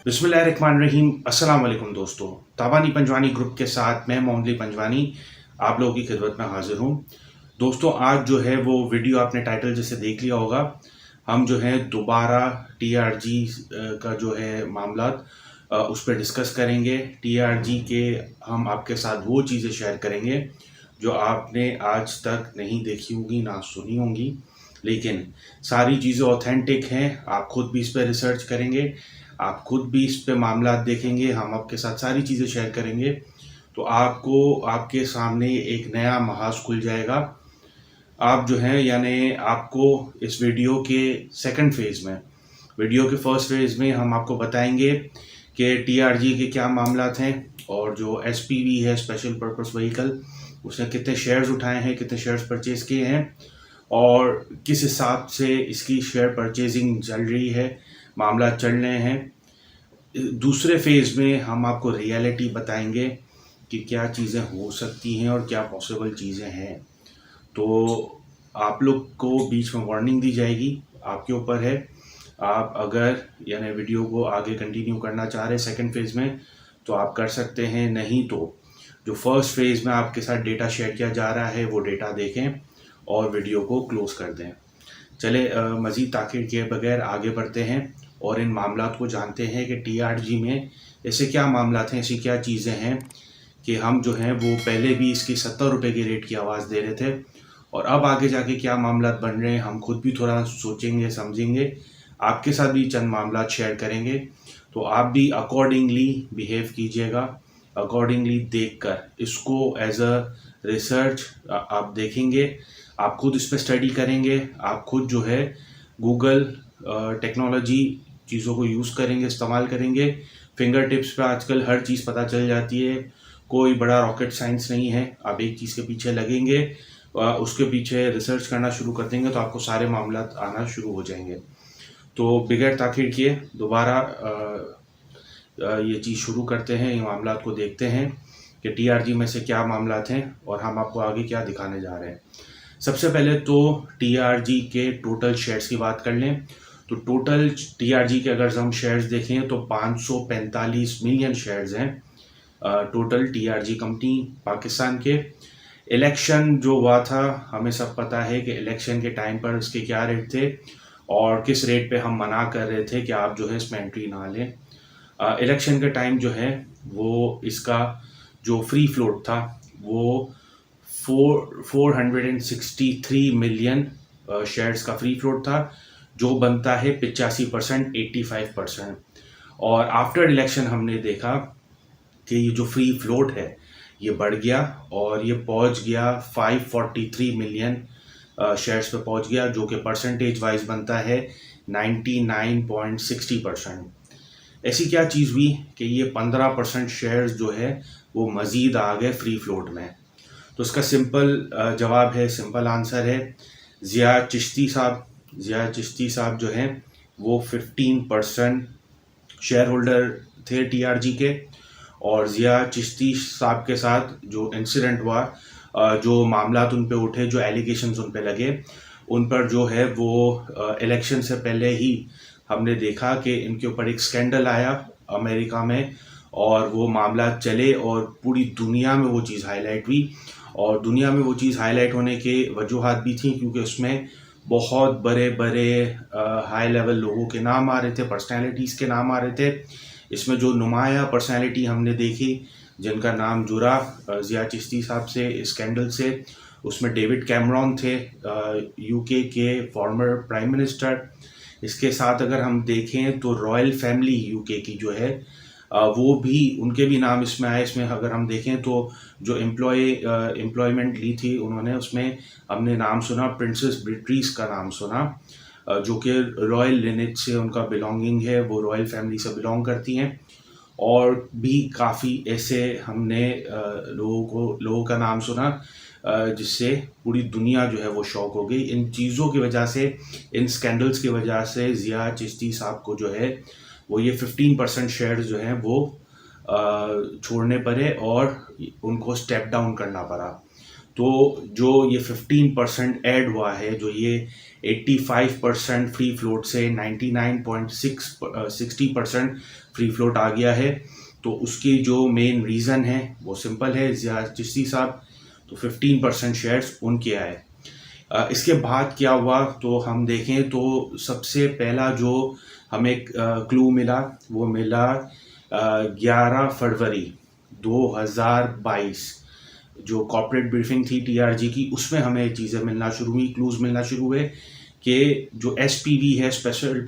बिस्मिल्लाहिर्रहमानिर्रहीम। अस्सलाम वालेकुम दोस्तों। ताबानी पंजवानी ग्रुप के साथ मैं मोहम्मद अली पंजवानी आप लोगों की खिदमत में हाजिर हूँ। दोस्तों, आज जो है वो वीडियो आपने टाइटल जैसे देख लिया होगा, हम जो है दोबारा टीआरजी का जो है मामला उस पर डिस्कस करेंगे। टीआरजी के हम आपके साथ वो चीज़ें शेयर करेंगे जो आपने आज तक नहीं देखी होंगी, ना सुनी होंगी, लेकिन सारी चीज़ें ऑथेंटिक हैं। आप खुद भी इस पर रिसर्च करेंगे, आप खुद भी इस पे मामला देखेंगे, हम आपके साथ सारी चीज़ें शेयर करेंगे, तो आपको आपके सामने एक नया महाज खुल जाएगा। आप जो हैं यानी आपको इस वीडियो के सेकंड फेज़ में, वीडियो के फर्स्ट फेज़ में हम आपको बताएंगे कि टीआरजी के क्या मामलात हैं और जो एसपीवी है, स्पेशल पर्पस व्हीकल, उसने कितने शेयर्स उठाए हैं, कितने शेयर्स परचेज किए हैं और किस हिसाब से इसकी शेयर परचेजिंग चल रही है, मामला चल रहे हैं। दूसरे फेज़ में हम आपको रियलिटी बताएंगे कि क्या चीज़ें हो सकती हैं और क्या पॉसिबल चीज़ें हैं। तो आप लोग को बीच में वार्निंग दी जाएगी, आपके ऊपर है। आप अगर यानी वीडियो को आगे कंटिन्यू करना चाह रहे हैं सेकंड फेज़ में तो आप कर सकते हैं, नहीं तो जो फर्स्ट फेज़ में आपके साथ डेटा शेयर किया जा रहा है वो डेटा देखें और वीडियो को क्लोज कर दें। चले मज़ीद ताख़ीर किए बगैर आगे बढ़ते हैं और इन मामलात को जानते हैं कि टीआरजी में ऐसे क्या मामलात हैं, ऐसी क्या चीज़ें हैं कि हम जो हैं वो पहले भी इसकी 70 रुपये की रेट की आवाज़ दे रहे थे और अब आगे जाके क्या मामलात बन रहे हैं हम खुद भी थोड़ा सोचेंगे, समझेंगे, आपके साथ भी चंद मामलात शेयर करेंगे। तो आप भी अकॉर्डिंगली बिहेव कीजिएगा, अकॉर्डिंगली देखकर इसको एज अ रिसर्च आप देखेंगे, आप खुद इस पर स्टडी करेंगे, आप खुद जो है गूगल टेक्नोलॉजी चीज़ों को यूज़ करेंगे, इस्तेमाल करेंगे। फिंगर टिप्स पे आजकल हर चीज़ पता चल जाती है, कोई बड़ा रॉकेट साइंस नहीं है। आप एक चीज़ के पीछे लगेंगे, उसके पीछे रिसर्च करना शुरू कर देंगे तो आपको सारे मामलात आना शुरू हो जाएंगे। तो बगैर ताख़ीर किए दोबारा ये चीज़ शुरू करते हैं, ये मामलात को देखते हैं कि टीआरजी में से क्या मामलात हैं और हम आपको आगे क्या दिखाने जा रहे हैं। सबसे पहले तो टीआरजी के टोटल शेयर्स की बात कर लें तो टोटल टीआरजी के अगर हम शेयर्स देखें तो 545 मिलियन शेयर्स हैं टोटल टीआरजी कंपनी पाकिस्तान के। इलेक्शन जो हुआ था, हमें सब पता है कि इलेक्शन के टाइम पर इसके क्या रेट थे और किस रेट पे हम मना कर रहे थे कि आप जो है इसमें एंट्री ना लें। इलेक्शन के टाइम जो है वो इसका जो फ्री फ्लोट था वो 463 मिलियन शेयर्स का फ्री फ्लोट था, जो बनता है 85%, 85%। और आफ्टर इलेक्शन हमने देखा कि ये जो फ्री फ्लोट है ये बढ़ गया और ये पहुंच गया 543 मिलियन शेयर्स पे पहुंच गया, जो कि परसेंटेज वाइज बनता है 99.60%। ऐसी क्या चीज़ हुई कि ये 15% शेयर्स जो है वो मज़ीद आ गए फ्री फ्लोट में। तो इसका सिंपल जवाब है, सिंपल आंसर है, ज़िया चिश्ती साहब जो हैं वो 15% शेयर होल्डर थे टीआरजी के। और ज़िया चिश्ती साहब के साथ जो इंसिडेंट हुआ, जो मामलात उन पे उठे, जो एलिगेशंस उन पे लगे, उन पर जो है वो इलेक्शन से पहले ही हमने देखा कि इनके ऊपर एक स्कैंडल आया अमेरिका में और वो मामला चले और पूरी दुनिया में वो चीज़ हाईलाइट हुई। और दुनिया में वो चीज़ हाईलाइट होने के वजूहात भी थी क्योंकि उसमें बहुत बड़े बड़े हाई लेवल लोगों के नाम आ रहे थे, पर्सनैलिटीज़ के नाम आ रहे थे। इसमें जो नुमाया पर्सनैलिटी हमने देखी जिनका नाम जुड़ा ज़िया चिश्ती साहब से स्कैंडल से, उसमें डेविड कैमरॉन थे, यूके के फॉर्मर प्राइम मिनिस्टर। इसके साथ अगर हम देखें तो रॉयल फैमिली यूके की जो है वो भी, उनके भी नाम इसमें आए। इसमें अगर हम देखें तो जो एम्प्लॉयमेंट ली थी उन्होंने, उसमें हमने नाम सुना, प्रिंसेस ब्रिट्रीस का नाम सुना, जो कि रॉयल लिनेज से उनका बिलोंगिंग है, वो रॉयल फैमिली से बिलोंग करती हैं। और भी काफ़ी ऐसे हमने लोगों का नाम सुना जिससे पूरी दुनिया जो है वो शॉक हो गई। इन चीज़ों की वजह से, इन स्कैंडल्स की वजह से ज़िया चिश्ती साहब को जो है वो ये 15% शेयर जो हैं वो छोड़ने पड़े और उनको स्टेप डाउन करना पड़ा। तो जो ये 15% ऐड हुआ है, जो ये 85% फ्री फ्लोट से 99.60% फ्री फ्लोट आ गया है। तो उसकी जो मेन रीज़न है वो सिंपल है, ज़िया चिश्ती साहब, तो 15% शेयर्स उनके आए। इसके बाद क्या हुआ तो हम देखें तो सबसे पहला जो हमें क्लू मिला वो मिला 11 फरवरी 2022 जो कॉर्पोरेट ब्रीफिंग थी टीआरजी की, उसमें हमें चीज़ें मिलना शुरू हुई, क्लूज़ मिलना शुरू हुए कि जो एसपीवी है, स्पेशल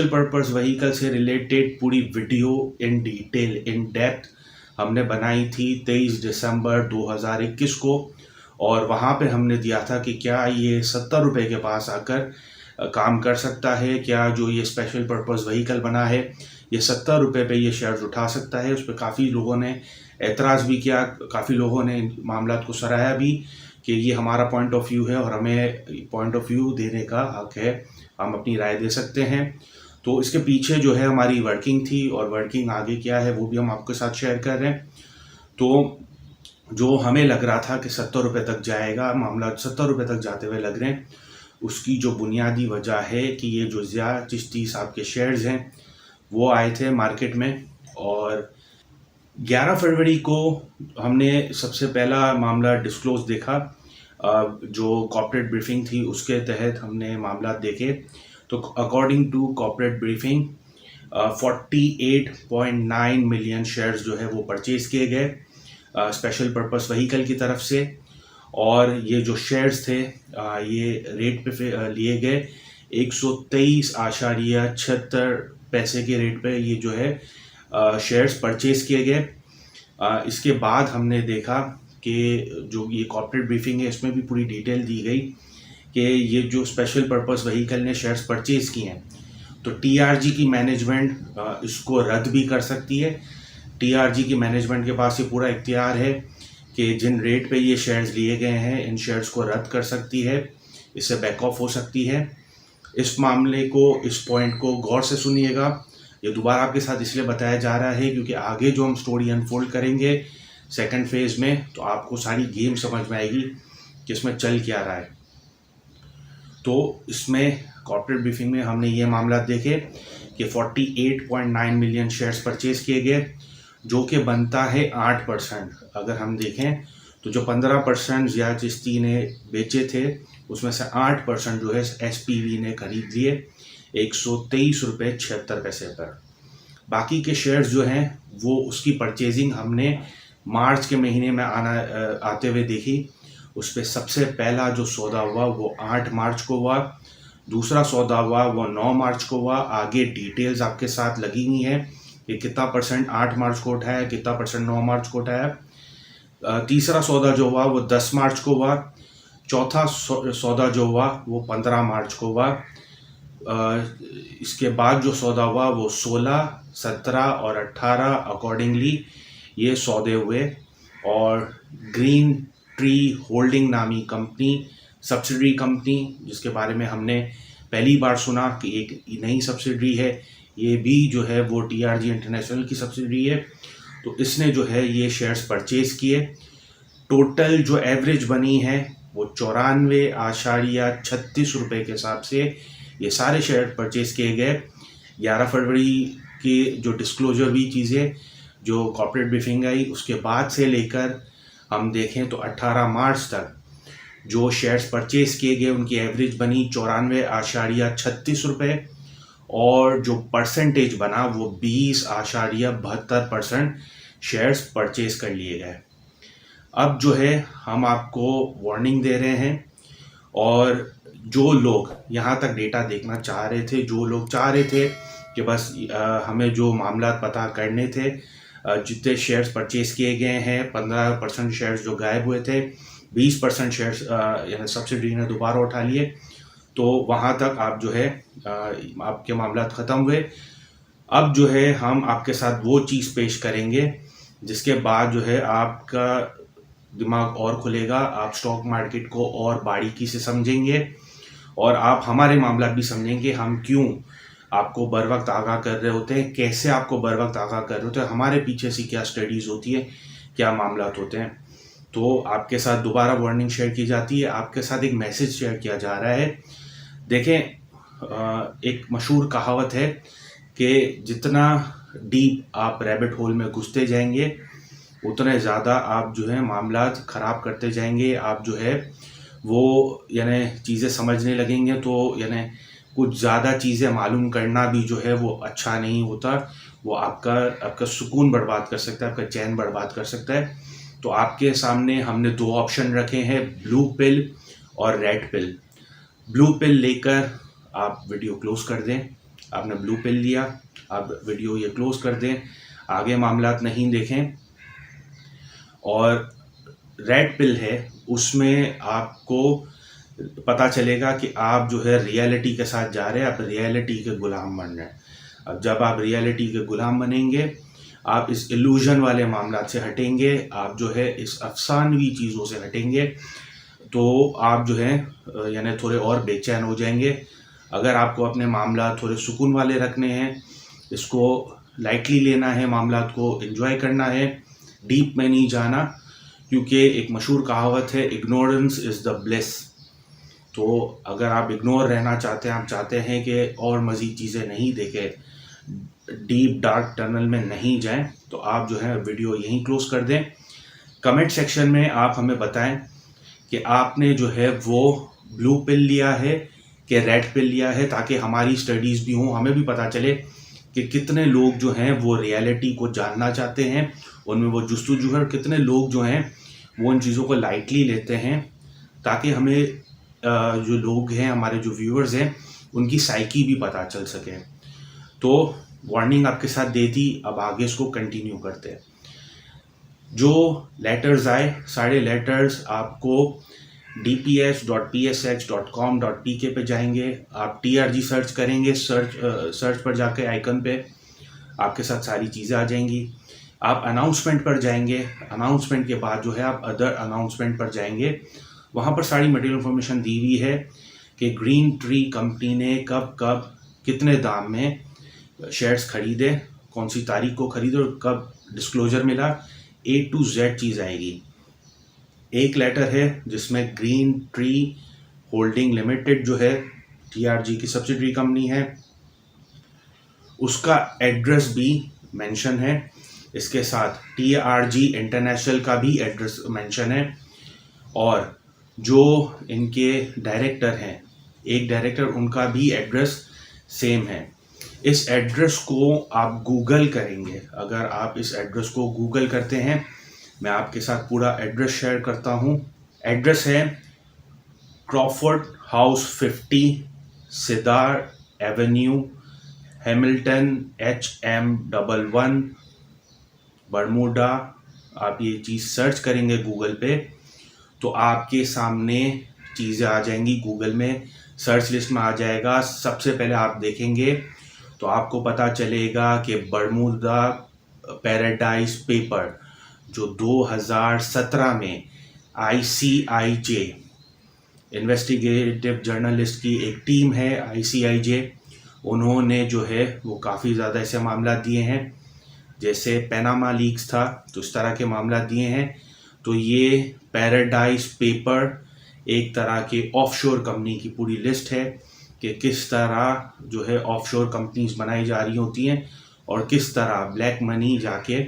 पर्पस व्हीकल से रिलेटेड पूरी video in detail in depth हमने बनाई थी 23 दिसंबर 2021 को। और वहाँ पे हमने दिया था कि क्या ये 70 रुपये के पास आकर काम कर सकता है, क्या जो ये स्पेशल पर्पस व्हीकल बना है ये 70 रुपये पे ये शेयर्स उठा सकता है। उस पर काफ़ी लोगों ने एतराज़ भी किया, काफ़ी लोगों ने मामला को सराहा भी कि ये हमारा पॉइंट ऑफ व्यू है और हमें पॉइंट ऑफ व्यू देने का हक है, हम अपनी राय दे सकते हैं। तो इसके पीछे जो है हमारी वर्किंग थी और वर्किंग आगे क्या है वो भी हम आपके साथ शेयर कर रहे हैं। तो जो हमें लग रहा था कि 70 रुपये तक जाएगा, मामला 70 रुपये तक जाते हुए लग रहे हैं, उसकी जो बुनियादी वजह है कि ये जो ज़िया चिश्ती साहब के शेयर्स हैं वो आए थे मार्केट में। और 11 फरवरी को हमने सबसे पहला मामला डिस्क्लोज देखा, जो कॉर्पोरेट ब्रीफिंग थी उसके तहत हमने मामला देखे। तो according to corporate briefing 48.9 million shares जो है वो परचेज़ किए गए स्पेशल पर्पस व्हीकल की तरफ से। और ये जो शेयर्स थे ये रेट पे लिए गए 123.76 पैसे के रेट पे ये जो है शेयर्स परचेज़ किए गए। इसके बाद हमने देखा कि जो ये कॉर्पोरेट ब्रीफिंग है इसमें भी पूरी डिटेल दी गई कि ये जो स्पेशल पर्पस व्हीकल ने शेयर्स परचेज़ किए हैं तो टीआरजी की मैनेजमेंट इसको रद्द भी कर सकती है। टीआरजी की मैनेजमेंट के पास ये पूरा इख्तियार है कि जिन रेट पे ये शेयर्स लिए गए हैं इन शेयर्स को रद्द कर सकती है, इससे बैक ऑफ हो सकती है। इस मामले को, इस पॉइंट को गौर से सुनिएगा। ये दोबारा आपके साथ इसलिए बताया जा रहा है क्योंकि आगे जो हम स्टोरी अनफोल्ड करेंगे सेकंड फेज़ में तो आपको सारी गेम समझ में आएगी कि इसमें चल क्या रहा है। तो इसमें कॉर्पोरेट ब्रीफिंग में हमने ये मामला देखे कि 48.9 मिलियन शेयर्स परचेज़ किए गए जो कि बनता है 8%। अगर हम देखें तो जो 15% ज़िया चिश्ती ने बेचे थे उसमें से 8% जो है एसपीवी ने खरीद लिए 123.76 पर। बाकी के शेयर्स जो हैं वो उसकी परचेजिंग हमने मार्च के महीने में आते हुए देखी। उस पर सबसे पहला जो सौदा हुआ वो 8 मार्च को हुआ, दूसरा सौदा हुआ वो 9 मार्च को हुआ। आगे डिटेल्स आपके साथ लगी हुई हैं कि कितना परसेंट 8 मार्च को उठाया, कितना परसेंट 9 मार्च को उठाया। तीसरा सौदा जो हुआ वो 10 मार्च को हुआ, चौथा सौदा जो हुआ वो 15 मार्च को हुआ। इसके बाद जो सौदा हुआ वो 16, 17 और 18 अकॉर्डिंगली ये सौदे हुए। और ग्रीन ट्री होल्डिंग नामी कंपनी, सब्सिडरी कंपनी जिसके बारे में हमने पहली बार सुना कि एक नई सब्सिडरी है, ये भी जो है वो टीआरजी इंटरनेशनल की सब्सिडरी है। तो इसने जो है ये शेयर्स परचेज़ किए। टोटल जो एवरेज बनी है वो 94.36 रुपये के हिसाब से ये सारे शेयर परचेज़ किए गए। 11 फरवरी की जो डिस्क्लोजर हुई चीज़ें, जो कॉर्पोरेट ब्रीफिंग आई, उसके बाद से लेकर हम देखें तो 18 मार्च तक जो शेयर्स परचेज़ किए गए उनकी एवरेज बनी 94.36 रुपये और जो परसेंटेज बना वो 20.72% शेयर्स परचेज़ कर लिए गए। अब जो है हम आपको वार्निंग दे रहे हैं और जो लोग यहाँ तक डेटा देखना चाह रहे थे, जो लोग चाह रहे थे कि बस हमें जो मामला पता करने थे, जितने शेयर्स परचेज़ किए गए हैं, 15% शेयर्स जो गायब हुए थे, 20% शेयर्स यानी सब्सिडी ने दोबारा उठा लिए, तो वहाँ तक आप जो है आपके मामला ख़त्म हुए। अब जो है हम आपके साथ वो चीज़ पेश करेंगे जिसके बाद जो है आपका दिमाग और खुलेगा, आप स्टॉक मार्केट को और बारीकी से समझेंगे और आप हमारे मामला भी समझेंगे। हम क्यों आपको बर वक्त आगाह कर रहे होते हैं, कैसे आपको बर वक्त आगाह कर रहे होते हैं, हमारे पीछे से क्या स्टडीज़ होती है, क्या मामला होते हैं। तो आपके साथ दोबारा वार्निंग शेयर की जाती है, आपके साथ एक मैसेज शेयर किया जा रहा है। देखें, एक मशहूर कहावत है कि जितना डीप आप रैबिट होल में घुसते जाएंगे उतने ज़्यादा आप जो है मामलात ख़राब करते जाएंगे, आप जो है वो यानी चीज़ें समझने लगेंगे, तो यानी कुछ ज़्यादा चीज़ें मालूम करना भी जो है वो अच्छा नहीं होता। वो आपका सुकून बर्बाद कर सकता है, आपका चैन बर्बाद कर सकता है। तो आपके सामने हमने दो ऑप्शन रखे हैं, ब्लू पिल और रेड पिल। ब्लू पिल लेकर आप वीडियो क्लोज कर दें। आपने ब्लू पिल लिया, आप वीडियो ये क्लोज कर दें, आगे मामलात नहीं देखें। और रेड पिल है, उसमें आपको पता चलेगा कि आप जो है रियलिटी के साथ जा रहे हैं, आप रियलिटी के गुलाम बन रहे हैं। अब जब आप रियलिटी के गुलाम बनेंगे, आप इस इल्यूजन वाले मामलात से हटेंगे, आप जो है इस अफसानवी चीज़ों से हटेंगे, तो आप जो है यानी थोड़े और बेचैन हो जाएंगे। अगर आपको अपने मामला थोड़े सुकून वाले रखने हैं, इसको लाइटली लेना है, मामलात को एंजॉय करना है, डीप में नहीं जाना, क्योंकि एक मशहूर कहावत है, इग्नोरेंस इज़ द ब्लिस। तो अगर आप इग्नोर रहना चाहते हैं, आप चाहते हैं कि और मज़ीद चीज़ें नहीं देखें, डीप डार्क टनल में नहीं जाएं, तो आप जो है वीडियो यहीं क्लोज कर दें। कमेंट सेक्शन में आप हमें बताएं कि आपने जो है वो ब्लू पिल लिया है कि रेड पिल लिया है, ताकि हमारी स्टडीज़ भी हों, हमें भी पता चले कि कितने लोग जो हैं वो रियलिटी को जानना चाहते हैं, उनमें वो जुस्तजू है, और कितने लोग जो हैं वो उन चीज़ों को लाइटली लेते हैं, ताकि हमें जो लोग हैं, हमारे जो व्यूअर्स हैं, उनकी साइकी भी पता चल सके। तो वार्निंग आपके साथ दे दी, अब आगे इसको कंटिन्यू करते हैं। जो लेटर्स आए, सारे लेटर्स आपको dps.psh.com.pk पे जाएंगे, आप TRG सर्च करेंगे, सर्च पर जाके आइकन पे आपके साथ सारी चीज़ें आ जाएंगी। आप अनाउंसमेंट पर जाएंगे, अनाउंसमेंट के बाद जो है आप अदर अनाउंसमेंट पर जाएंगे, वहाँ पर सारी मटेरियल इन्फॉर्मेशन दी हुई है कि ग्रीन ट्री कंपनी ने कब कब कितने दाम में शेयर्स खरीदे, कौन सी तारीख को खरीदे और कब डिस्क्लोजर मिला, A to Z चीज़ आएगी। एक लेटर है जिसमें ग्रीन ट्री होल्डिंग लिमिटेड जो है TRG की सब्सिडरी कंपनी है, उसका एड्रेस भी मेंशन है। इसके साथ TRG इंटरनेशनल का भी एड्रेस मेंशन है, और जो इनके डायरेक्टर हैं, एक डायरेक्टर, उनका भी एड्रेस सेम है। इस एड्रेस को आप गूगल करेंगे, अगर आप इस एड्रेस को गूगल करते हैं, मैं आपके साथ पूरा एड्रेस शेयर करता हूँ। एड्रेस है Crawford house 50, Sidar Avenue, Hamilton HM11, Bermuda. आप ये चीज़ सर्च करेंगे गूगल पे तो आपके सामने चीज़ें आ जाएंगी, गूगल में सर्च लिस्ट में आ जाएगा। सबसे पहले आप देखेंगे तो आपको पता चलेगा कि बरमूडा पैराडाइज पेपर जो 2017 में ICIJ इन्वेस्टिगेटिव जर्नलिस्ट की एक टीम है, ICIJ, उन्होंने जो है वो काफ़ी ज़्यादा ऐसे मामला दिए हैं, जैसे पैनामा लीक्स था, तो इस तरह के मामला दिए हैं। तो ये पैराडाइज पेपर एक तरह के ऑफशोर कंपनी की पूरी लिस्ट है कि किस तरह जो है ऑफशोर कंपनीज बनाई जा रही होती हैं, और किस तरह ब्लैक मनी जाके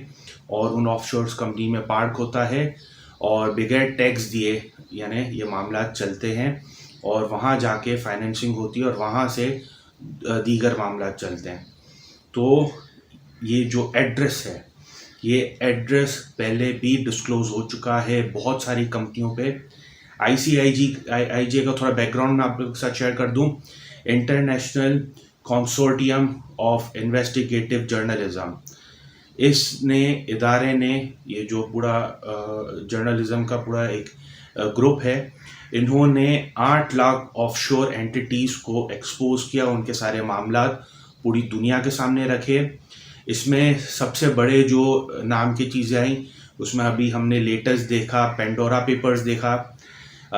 और उन ऑफशोर कंपनी में पार्क होता है, और बगैर टैक्स दिए यानी ये मामला चलते हैं, और वहाँ जाके फाइनेंसिंग होती है, और वहाँ से दीगर मामला चलते हैं। तो ये जो एड्रेस है, ये एड्रेस पहले भी डिस्क्लोज हो चुका है बहुत सारी कंपनियों पे। ICIJ का थोड़ा बैकग्राउंड मैं आप लोगों के साथ शेयर कर दूं। International consortium of investigative journalism, इसने इदारे ने, ये जो पूरा जर्नलिज्म का पूरा एक ग्रुप है, इन्होंने 8 लाख ऑफशोर एंटिटीज़ को एक्सपोज किया, उनके सारे मामलात पूरी दुनिया के सामने रखे। इसमें सबसे बड़े जो नाम की चीज़ें आई, उसमें अभी हमने लेटेस्ट देखा, पेंडोरा पेपर्स देखा।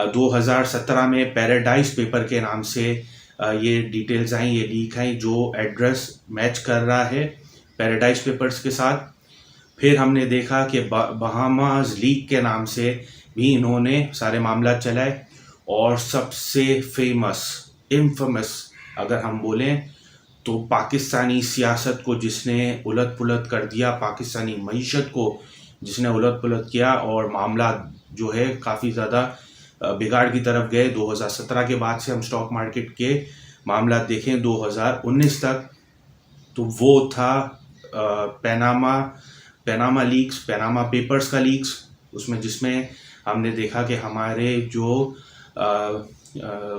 2017 में पैराडाइज पेपर के नाम से ये डिटेल्स आई, ये लीक आई, जो एड्रेस मैच कर रहा है पैराडाइज पेपर्स के साथ। फिर हमने देखा कि बहामास लीक के नाम से भी इन्होंने सारे मामला चलाए। और सबसे फेमस इन्फेमस अगर हम बोलें तो पाकिस्तानी सियासत को जिसने उलट पुलट कर दिया, पाकिस्तानी मईशत को जिसने उलट पुलट किया और मामला जो है काफ़ी ज़्यादा बिगाड़ की तरफ गए। 2017 के बाद से हम स्टॉक मार्केट के मामला देखें 2019 तक, तो वो था पैनामा लीक्स, पैनामा पेपर्स का लीक्स, उसमें जिसमें हमने देखा कि हमारे जो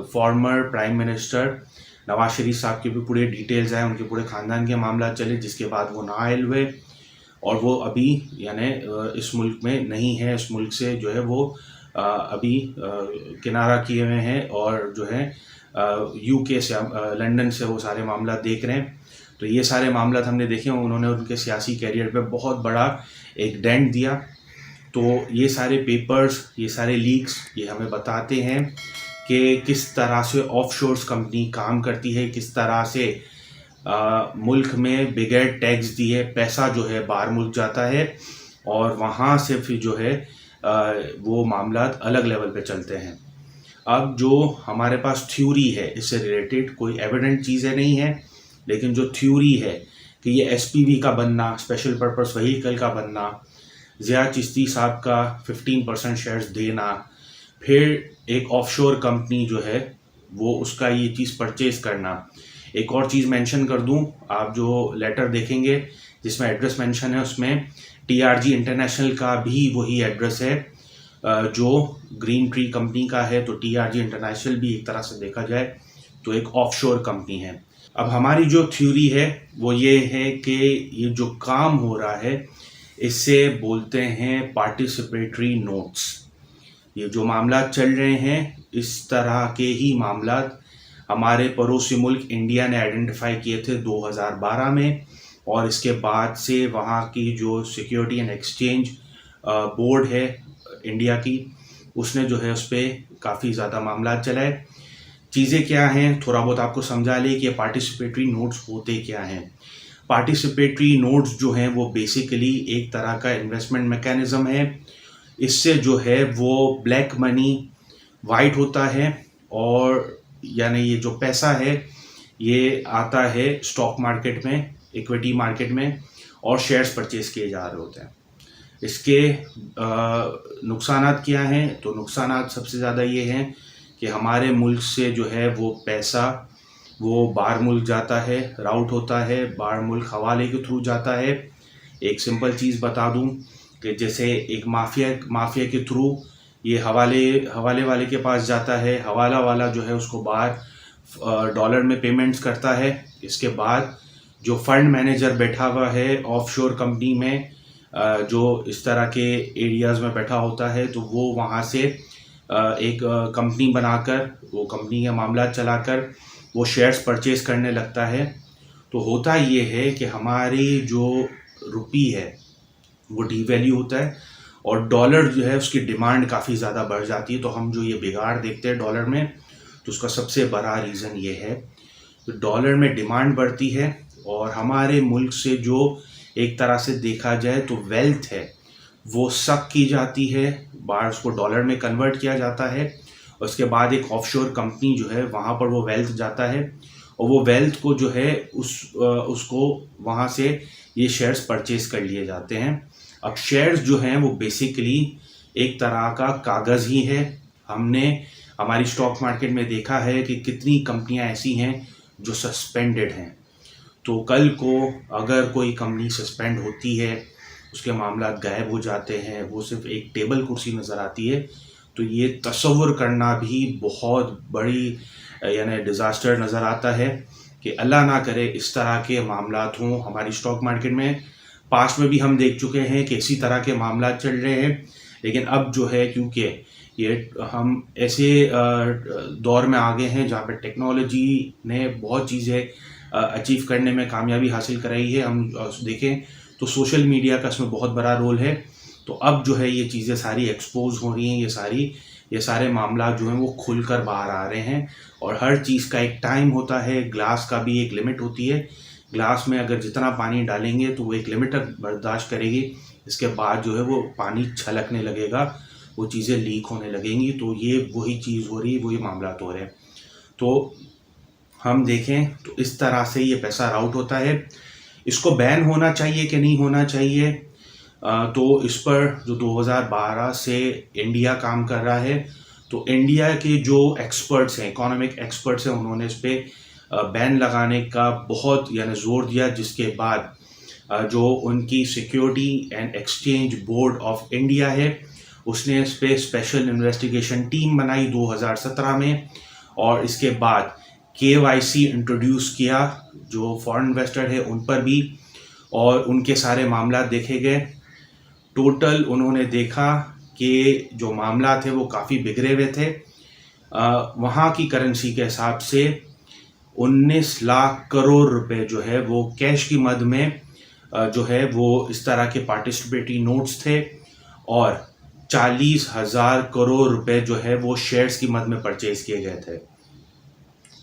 former prime minister Nawaz Sharif साहब के भी पूरे डिटेल्स आए, उनके पूरे ख़ानदान के मामला चले, जिसके बाद वो नाअहल हुए और वो अभी यानी इस मुल्क में नहीं है। इस मुल्क से जो है वो अभी किनारा किए हुए हैं और जो है यूके से लंदन से वो सारे मामला देख रहे हैं। तो ये सारे मामला हमने देखे, उन्होंने उनके सियासी कैरियर पे बहुत बड़ा एक डेंट दिया। तो ये सारे पेपर्स, ये सारे लीक्स, ये हमें बताते हैं कि किस तरह से ऑफशोर्स कंपनी काम करती है, किस तरह से मुल्क में बगैर टैक्स दिए पैसा जो है बाहर मुल्क जाता है और वहाँ से फिर जो है वो मामला अलग लेवल पे चलते हैं। अब जो हमारे पास थ्योरी है इससे रिलेटेड, कोई एविडेंट चीज़ें नहीं है, लेकिन जो थ्योरी है कि ये एसपीवी का बनना, स्पेशल पर्पस व्हीकल का बनना, ज़िया चिश्ती साहब का 15% शेयर्स देना, फिर एक ऑफशोर कंपनी जो है वो उसका ये चीज़ परचेज करना। एक और चीज़ मेंशन कर दूं, आप जो लेटर देखेंगे जिसमें एड्रेस मेंशन है उसमें टीआरजी इंटरनेशनल का भी वही एड्रेस है जो ग्रीन ट्री कंपनी का है। तो टीआरजी इंटरनेशनल भी एक तरह से देखा जाए तो एक ऑफशोर कंपनी है। अब हमारी जो थ्योरी है वो ये है कि ये जो काम हो रहा है इससे बोलते हैं पार्टिसिपेटरी नोट्स। ये जो मामला चल रहे हैं इस तरह के ही मामला हमारे पड़ोसी मुल्क इंडिया ने आइडेंटिफाई किए थे 2012 में, और इसके बाद से वहाँ की जो सिक्योरिटी एंड एक्सचेंज बोर्ड है इंडिया की, उसने जो है उस पर काफ़ी ज़्यादा मामला चलाए। चीज़ें क्या हैं थोड़ा बहुत आपको समझा ले कि पार्टिसिपेटरी नोट्स होते क्या हैं। पार्टिसिपेटरी नोट्स जो हैं वो बेसिकली एक तरह का इन्वेस्टमेंट मैकेनिज़्म है। इससे जो है वो ब्लैक मनी वाइट होता है और यानी ये जो पैसा है ये आता है स्टॉक मार्केट में, इक्विटी मार्केट में, और शेयर्स परचेज किए जा रहे होते हैं। इसके नुकसानात क्या हैं? तो नुकसानात सबसे ज़्यादा ये हैं कि हमारे मुल्क से जो है वो पैसा वो बाहर मुल्क जाता है, राउट होता है, बाहर मुल्क हवाले के थ्रू जाता है। एक सिंपल चीज़ बता दूं कि जैसे एक माफिया के थ्रू ये हवाले वाले के पास जाता है, हवाला वाला जो है उसको बाहर डॉलर में पेमेंट्स करता है। इसके बाद जो फंड मैनेजर बैठा हुआ है ऑफशोर कंपनी में, जो इस तरह के एरियाज़ में बैठा होता है, तो वो वहाँ से एक कंपनी बनाकर, वो कंपनी का मामला चलाकर वो शेयर्स परचेज करने लगता है। तो होता ये है कि हमारी जो रुपी है वो डीवैल्यू होता है और डॉलर जो है उसकी डिमांड काफ़ी ज़्यादा बढ़ जाती है। तो हम जो ये बिगाड़ देखते हैं डॉलर में, तो उसका सबसे बड़ा रीज़न ये है तो डॉलर में डिमांड बढ़ती है और हमारे मुल्क से जो एक तरह से देखा जाए तो वेल्थ है वो सक की जाती है, बाहर उसको डॉलर में कन्वर्ट किया जाता है। उसके बाद एक ऑफशोर कंपनी जो है वहाँ पर वो वेल्थ जाता है और वो वेल्थ को जो है उसको वहाँ से ये शेयर्स परचेज कर लिए जाते हैं। अब शेयर्स जो हैं वो बेसिकली एक तरह का कागज़ ही है। हमने हमारी स्टॉक मार्केट में देखा है कि कितनी कंपनियां ऐसी हैं जो सस्पेंडेड हैं। तो कल को अगर कोई कंपनी सस्पेंड होती है, उसके मामला गायब हो जाते हैं, वो सिर्फ एक टेबल कुर्सी नज़र आती है, तो ये तसव्वुर करना भी बहुत बड़ी यानी डिज़ास्टर नज़र आता है कि अल्लाह ना करे इस तरह के मामलात हों हमारी स्टॉक मार्केट में। पास्ट में भी हम देख चुके हैं कि इसी तरह के मामला चल रहे हैं, लेकिन अब जो है क्योंकि ये हम ऐसे दौर में आ गए हैं जहाँ पे टेक्नोलॉजी ने बहुत चीज़ें अचीव करने में कामयाबी हासिल कराई है। हम देखें तो सोशल मीडिया का इसमें बहुत बड़ा रोल है। तो अब जो है ये चीज़ें सारी एक्सपोज हो रही हैं, ये सारे मामला जो हैं वो खुल कर बाहर आ रहे हैं। और हर चीज़ का एक टाइम होता है, ग्लास का भी एक लिमिट होती है। ग्लास में अगर जितना पानी डालेंगे तो वो एक लिमिट तक बर्दाश्त करेगी, इसके बाद जो है वो पानी छलकने लगेगा, वो चीज़ें लीक होने लगेंगी। तो ये वही चीज़ हो रही है, वही मामला हो रहे हैं। तो हम देखें तो इस तरह से ये पैसा राउट होता है। इसको बैन होना चाहिए कि नहीं होना चाहिए, तो इस पर जो 2012 से इंडिया काम कर रहा है, तो इंडिया के जो एक्सपर्ट्स हैं, इकोनॉमिक एक्सपर्ट्स हैं, उन्होंने इस पर बैन लगाने का बहुत यानी ज़ोर दिया, जिसके बाद जो उनकी security and exchange board of India है, उसने इस पर स्पेशल इन्वेस्टिगेशन टीम बनाई 2017 में, और इसके बाद KYC इंट्रोड्यूस किया जो फॉरेन इन्वेस्टर है उन पर भी, और उनके सारे मामला देखे गए। टोटल उन्होंने देखा कि जो मामला थे वो काफ़ी बिगड़े हुए थे। वहाँ की करेंसी के हिसाब से 19 लाख करोड़ रुपए जो है वो कैश की मद में जो है वो इस तरह के पार्टिसिपेटरी नोट्स थे, और 40,000 करोड़ रुपए जो है वो शेयर्स की मद में परचेज किए गए थे।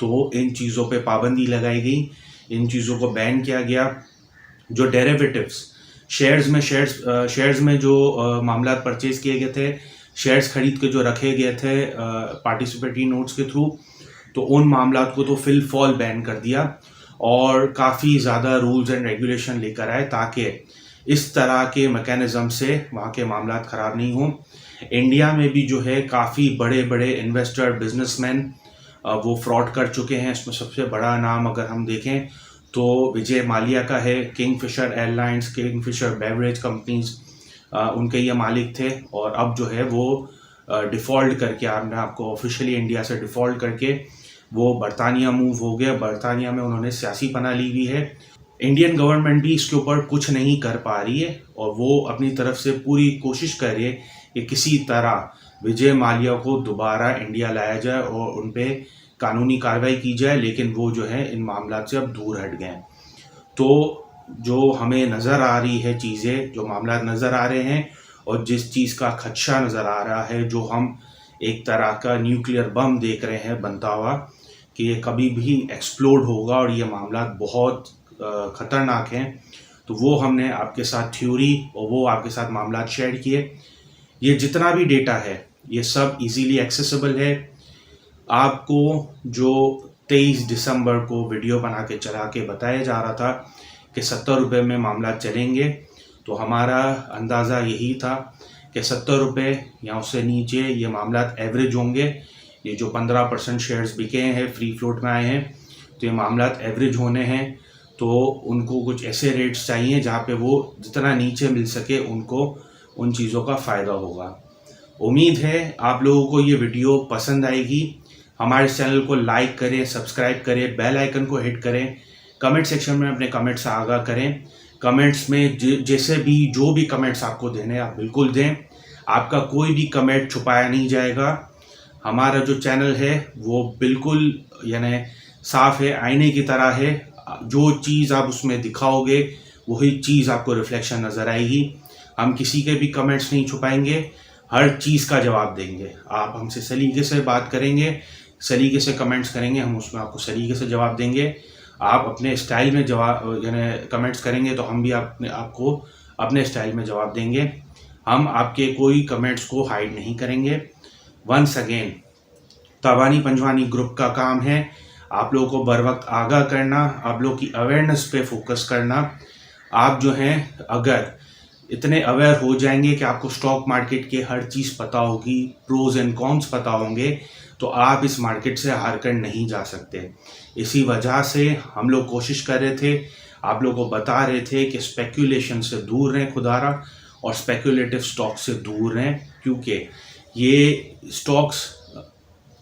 तो इन चीज़ों पे पाबंदी लगाई गई, इन चीज़ों को बैन किया गया। जो डेरिवेटिव्स शेयर्स में जो मामला परचेज किए गए थे, शेयर्स खरीद के जो रखे गए थे पार्टिसिपेटरी नोट्स के थ्रू, तो उन मामला को तो फिल फॉल बैन कर दिया, और काफ़ी ज़्यादा रूल्स एंड रेगुलेशन लेकर आए ताकि इस तरह के मैकेनिज़्म से वहाँ के मामला ख़राब नहीं हों। इंडिया में भी जो है काफ़ी बड़े बड़े इन्वेस्टर, बिजनेसमैन वो फ्रॉड कर चुके हैं। इसमें सबसे बड़ा नाम अगर हम देखें तो विजय माल्या का है। Kingfisher airlines, Kingfisher beverage companies उनके ये मालिक थे, और अब जो है वो डिफ़ॉल्ट करके, आपने आपको ऑफिशियली इंडिया से डिफ़ॉल्ट करके वो बरतानिया मूव हो गया। बरतानिया में उन्होंने सियासी पनाह ली हुई है। इंडियन गवर्नमेंट भी इसके ऊपर कुछ नहीं कर पा रही है, और वो अपनी तरफ से पूरी कोशिश कर रही है कि किसी तरह विजय माल्या को दोबारा इंडिया लाया जाए और उन पे कानूनी कार्रवाई की जाए, लेकिन वो जो है इन मामला से अब दूर हट गए। तो जो हमें नज़र आ रही है चीज़ें, जो मामला नज़र आ रहे हैं, और जिस चीज़ का खदशा नज़र आ रहा है, जो हम एक तरह का न्यूक्लियर बम देख रहे हैं बनता हुआ, कि ये कभी भी एक्सप्लोड होगा और ये मामला बहुत ख़तरनाक हैं, तो वो हमने आपके साथ थ्योरी और वो आपके साथ मामला शेयर किए। ये जितना भी डेटा है ये सब इजीली एक्सेसिबल है। आपको जो 23 दिसंबर को वीडियो बना के चला के बताया जा रहा था कि 70 रुपये में मामला चलेंगे, तो हमारा अंदाज़ा यही था कि 70 रुपये या उससे नीचे ये मामला एवरेज होंगे। ये जो 15% शेयर्स बिके हैं, फ्री फ्लोट में आए हैं, तो ये मामला एवरेज होने हैं। तो उनको कुछ ऐसे रेट्स चाहिए जहाँ पे वो जितना नीचे मिल सके उनको उन चीज़ों का फ़ायदा होगा। उम्मीद है आप लोगों को ये वीडियो पसंद आएगी। हमारे चैनल को लाइक करें, सब्सक्राइब करें, बेल आइकन को हिट करें, कमेंट सेक्शन में अपने कमेंट्स आगाह करें। कमेंट्स में जैसे भी जो भी कमेंट्स आपको देने आप बिल्कुल दें, आपका कोई भी कमेंट छुपाया नहीं जाएगा। हमारा जो चैनल है वो बिल्कुल यानी साफ़ है, आईने की तरह है। जो चीज़ आप उसमें दिखाओगे वही चीज़ आपको रिफ्लेक्शन नज़र आएगी। हम किसी के भी कमेंट्स नहीं छुपाएंगे, हर चीज़ का जवाब देंगे। आप हमसे सलीके से बात करेंगे, सलीके से कमेंट्स करेंगे, हम उसमें आपको सलीके से जवाब देंगे। आप अपने स्टाइल में जवाब यानी कमेंट्स करेंगे तो हम भी आपको अपने स्टाइल में जवाब देंगे। हम आपके कोई कमेंट्स को हाइड नहीं करेंगे। वंस अगेन, ताबानी पंजवानी ग्रुप का काम है आप लोगों को बर वक्त आगाह करना, आप लोग की अवेयरनेस पे फोकस करना। आप जो हैं अगर इतने अवेयर हो जाएंगे कि आपको स्टॉक मार्केट के हर चीज़ पता होगी, प्रोज एंड कॉन्स पता होंगे, तो आप इस मार्केट से हार कर नहीं जा सकते। इसी वजह से हम लोग कोशिश कर रहे थे, आप लोगों को बता रहे थे कि स्पेक्यूलेशन से दूर रहें खुदारा, और स्पेक्यूलेटिव स्टॉक से दूर रहें, क्योंकि ये स्टॉक्स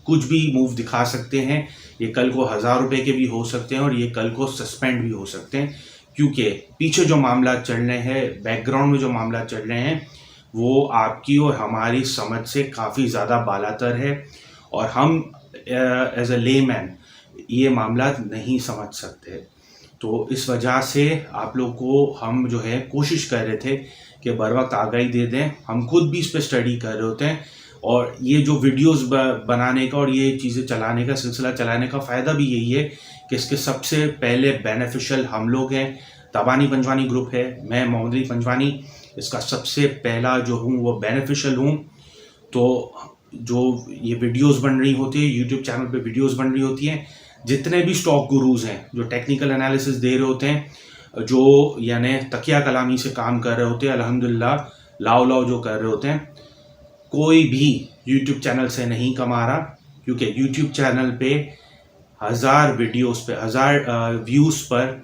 कुछ भी मूव दिखा सकते हैं। ये कल को 1000 रुपये के भी हो सकते हैं, और ये कल को सस्पेंड भी हो सकते हैं, क्योंकि पीछे जो मामला चल रहे हैं, बैकग्राउंड में जो मामला चल रहे हैं, वो आपकी और हमारी समझ से काफ़ी ज़्यादा बालातर है, और हम एज अ लेमैन ये मामला नहीं समझ सकते। तो इस वजह से आप लोग को हम जो है कोशिश कर रहे थे कि बर वक्त आगाही दे दें। हम खुद भी इस पर स्टडी कर रहे होते हैं, और ये जो वीडियोस बनाने का और ये चीज़ें चलाने का सिलसिला चलाने का फ़ायदा भी यही है कि इसके सबसे पहले बेनिफिशियल हम लोग हैं। ताबानी पंजवानी ग्रुप है, मैं मोहम्मद अली पंजवानी इसका सबसे पहला जो हूँ वो बेनिफिशियल हूँ। तो जो ये वीडियोस बन रही होती है, यूट्यूब चैनल पे वीडियोस बन रही होती हैं, जितने भी स्टॉक गुरुज हैं जो टेक्निकल एनालिसिस दे रहे होते हैं, जो यानी तकिया कलामी से काम कर रहे होते हैं, अल्हम्दुलिल्लाह लाओ जो कर रहे होते हैं, कोई भी यूट्यूब चैनल से नहीं कमा रहा, क्योंकि यूट्यूब चैनल पे 1000 वीडियोस पे 1000 व्यूज़ पर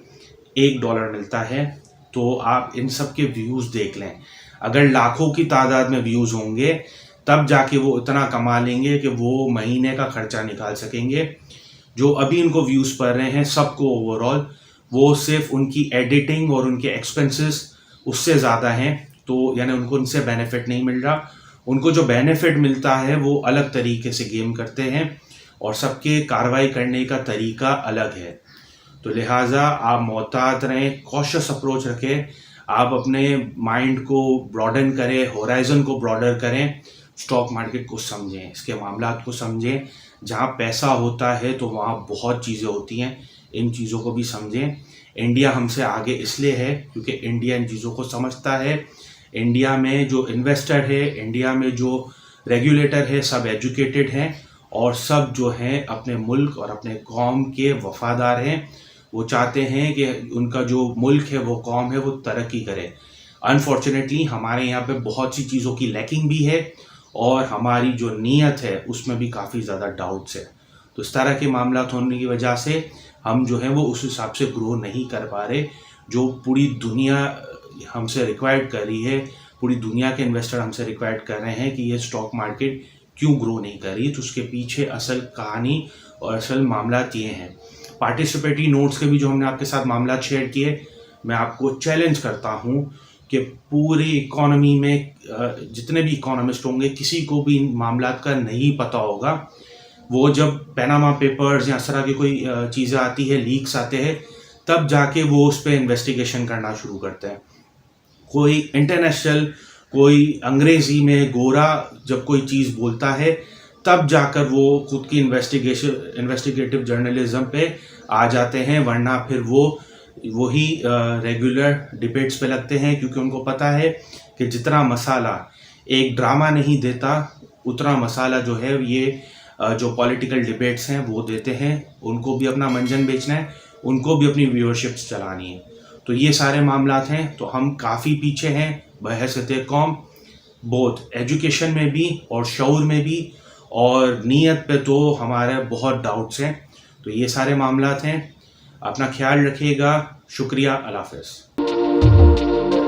$1 मिलता है। तो आप इन सब के व्यूज़ देख लें, अगर लाखों की तादाद में व्यूज़ होंगे तब जाके वो इतना कमा लेंगे कि वो महीने का खर्चा निकाल सकेंगे। जो अभी इनको व्यूज़ पड़ रहे हैं सबको ओवरऑल, वो सिर्फ उनकी एडिटिंग और उनके एक्सपेंसेस उससे ज़्यादा हैं, तो यानी उनको उनसे बेनिफिट नहीं मिल रहा। उनको जो बेनिफिट मिलता है वो अलग तरीके से गेम करते हैं और सबके कार्रवाई करने का तरीका अलग है। तो लिहाजा आप मोहतात रहें, कॉशियस अप्रोच रखें, आप अपने माइंड को ब्रॉडन करें, होराइजन को ब्रॉडर करें, स्टॉक मार्केट को समझें, इसके मामलात को समझें। जहाँ पैसा होता है तो वहाँ बहुत चीज़ें होती हैं, इन चीज़ों को भी समझें। इंडिया हमसे आगे इसलिए है क्योंकि इंडिया इन चीज़ों को समझता है। इंडिया में जो इन्वेस्टर है, इंडिया में जो रेगुलेटर है, सब एजुकेटेड हैं और सब जो हैं अपने मुल्क और अपने कौम के वफादार हैं। वो चाहते हैं कि उनका जो मुल्क है, वो कौम है, वो तरक्की करे। अनफॉर्चुनेटली हमारे यहाँ पे बहुत सी चीज़ों की लैकिंग भी है और हमारी जो नीयत है उसमें भी काफ़ी ज़्यादा डाउट्स है। तो इस तरह के मामला होने की वजह से हम जो है वो उस हिसाब से ग्रो नहीं कर पा रहे जो पूरी दुनिया हमसे रिक्वायर्ड कर रही है। पूरी दुनिया के इन्वेस्टर हमसे रिक्वायर्ड कर रहे हैं कि ये स्टॉक मार्केट क्यों ग्रो नहीं कर रही। तो उसके पीछे असल कहानी और असल मामला ये हैं। पार्टिसिपेटरी नोट्स के भी जो हमने आपके साथ मामला शेयर किए, मैं आपको चैलेंज करता हूँ कि पूरी इकोनॉमी में जितने भी इकोनॉमिस्ट होंगे, किसी को भी इन मामलात का नहीं पता होगा। वो जब पैनामा पेपर्स या इस तरह की कोई चीज़ें आती है, लीक्स आते हैं, तब जाके वो उस पर इन्वेस्टिगेशन करना शुरू करते हैं। कोई इंटरनेशनल, कोई अंग्रेज़ी में गोरा जब कोई चीज़ बोलता है तब जाकर वो खुद की इन्वेस्टिगेटिव जर्नलिज्म पे आ जाते हैं, वरना फिर वो वही रेगुलर डिबेट्स पे लगते हैं, क्योंकि उनको पता है कि जितना मसाला एक ड्रामा नहीं देता उतना मसाला जो है ये जो पॉलिटिकल डिबेट्स हैं वो देते हैं। उनको भी अपना मंजन बेचना है, उनको भी अपनी व्यूअरशिप्स चलानी है। तो ये सारे मामलात हैं। तो हम काफ़ी पीछे हैं बहैसियत कौम, बोथ एजुकेशन में भी और शऊर में भी, और नीयत पे तो हमारे बहुत डाउट्स हैं। तो ये सारे मामलात हैं। अपना ख्याल रखिएगा। शुक्रिया। अल्लाह हाफ़िज़।